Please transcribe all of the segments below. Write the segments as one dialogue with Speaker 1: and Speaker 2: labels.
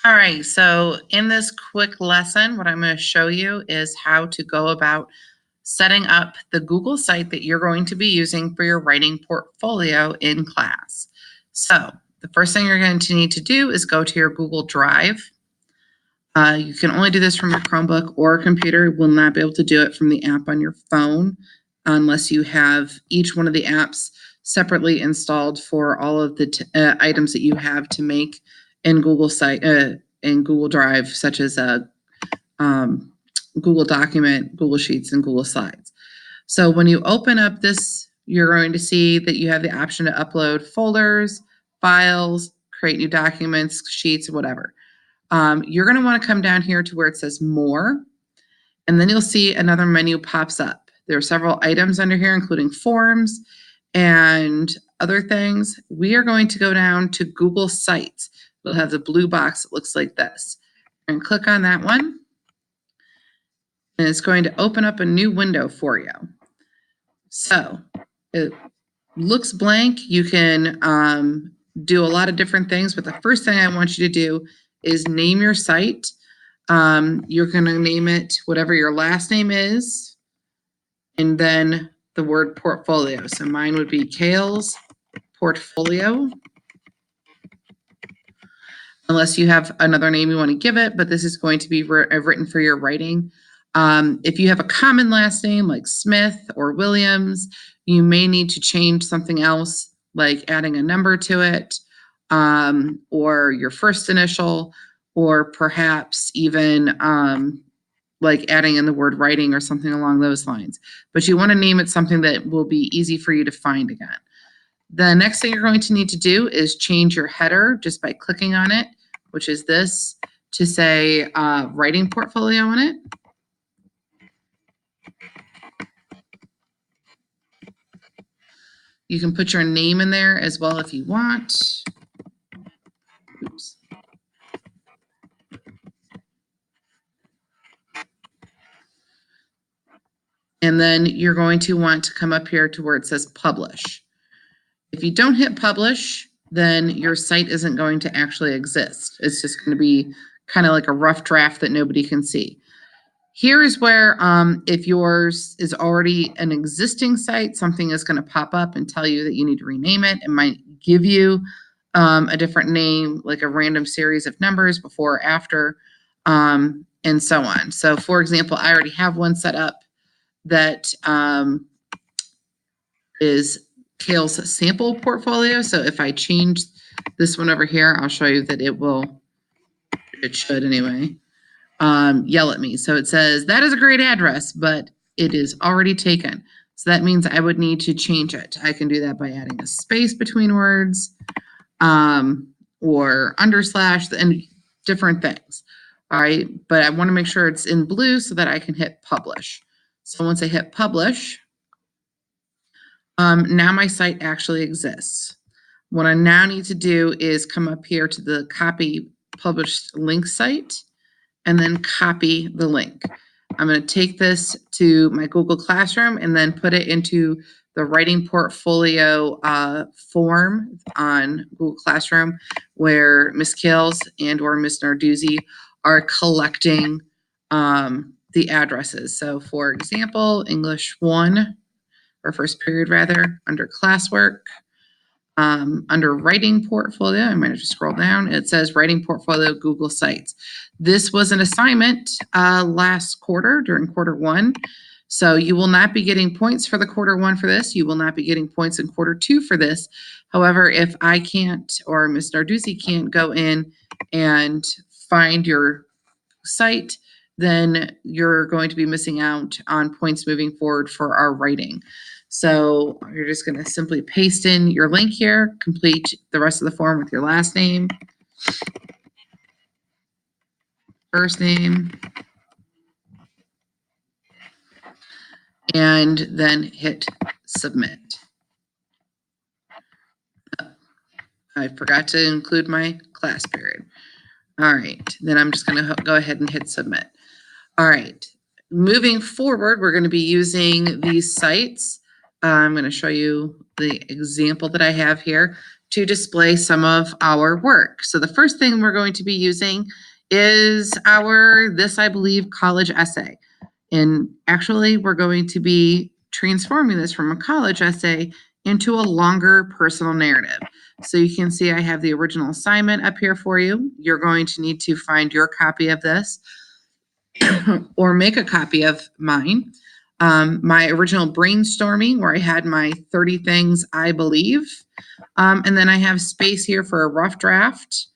Speaker 1: All right, so in this quick lesson, what I'm going to show you is how to go about setting up the Google site that you're going to be using for your writing portfolio in class. So the first thing you're going to need to do is go to your Google Drive. You can only do this from your Chromebook or computer. You will not be able to do it from the app on your phone unless you have each one of the apps separately installed for all of the items that you have to make in Google Drive, such as Google Document, Google Sheets, and Google Slides. So when you open up this, you're going to see that you have the option to upload folders, files, create new documents, sheets, whatever. You're going to want to come down here to where it says More, and then you'll see another menu pops up. There are several items under here, including forms and other things. We are going to go down to Google Sites. It'll have the blue box that looks like this. And click on that one, and it's going to open up a new window for you. So it looks blank. You can do a lot of different things, but the first thing I want you to do is name your site. You're going to name it whatever your last name is, and then the word portfolio. So mine would be Kale's Portfolio, unless you have another name you want to give it, but this is going to be written for your writing. If you have a common last name like Smith or Williams, you may need to change something else, like adding a number to it, or your first initial, or perhaps even like adding in the word writing or something along those lines. But you want to name it something that will be easy for you to find again. The next thing you're going to need to do is change your header just by clicking on it, which is this, to say writing portfolio on it. You can put your name in there as well if you want. Oops. And then you're going to want to come up here to where it says publish. If you don't hit publish, then your site isn't going to actually exist. It's just going to be kind of like a rough draft that nobody can see. Here is where, if yours is already an existing site, something is going to pop up and tell you that you need to rename it. It might give you a different name, like a random series of numbers before or after, and so on. So, for example, I already have one set up that is Kale's sample portfolio. So if I change this one over here, I'll show you that it should anyway, yell at me. So it says, that is a great address, but it is already taken. So that means I would need to change it. I can do that by adding a space between words, or underslash, and different things. All right, but I want to make sure it's in blue so that I can hit publish. So once I hit publish, now my site actually exists. What I now need to do is come up here to the copy published link site and then copy the link. I'm going to take this to my Google Classroom and then put it into the writing portfolio form on Google Classroom, where Ms. Kales and or Ms. Narduzzi are collecting the addresses. So for example, English 1, or first period rather, under classwork, under writing portfolio, I might have to scroll down. It says writing portfolio Google Sites. This was an assignment last quarter during quarter 1. So you will not be getting points for the quarter 1 for this. You will not be getting points in quarter 2 for this. However, if I can't, or Ms. Narduzzi can't go in and find your site, then you're going to be missing out on points moving forward for our writing. So you're just going to simply paste in your link here, complete the rest of the form with your last name, first name, and then hit submit. I forgot to include my class period. All right, then I'm just going to go ahead and hit submit. All right, moving forward, we're going to be using these sites. I'm going to show you the example that I have here. to display some of our work. So the first thing we're going to be using is our This I Believe college essay. And actually, we're going to be transforming this from a college essay into a longer personal narrative. So you can see I have the original assignment up here for you. You're going to need to find your copy of this or make a copy of mine. My original brainstorming where I had my 30 things I believe. And then I have space here for a rough draft,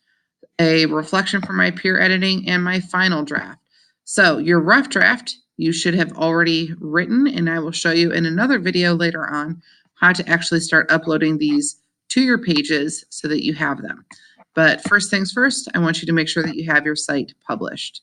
Speaker 1: a reflection for my peer editing, and my final draft. So your rough draft, you should have already written, and I will show you in another video later on how to actually start uploading these to your pages so that you have them. But first things first, I want you to make sure that you have your site published.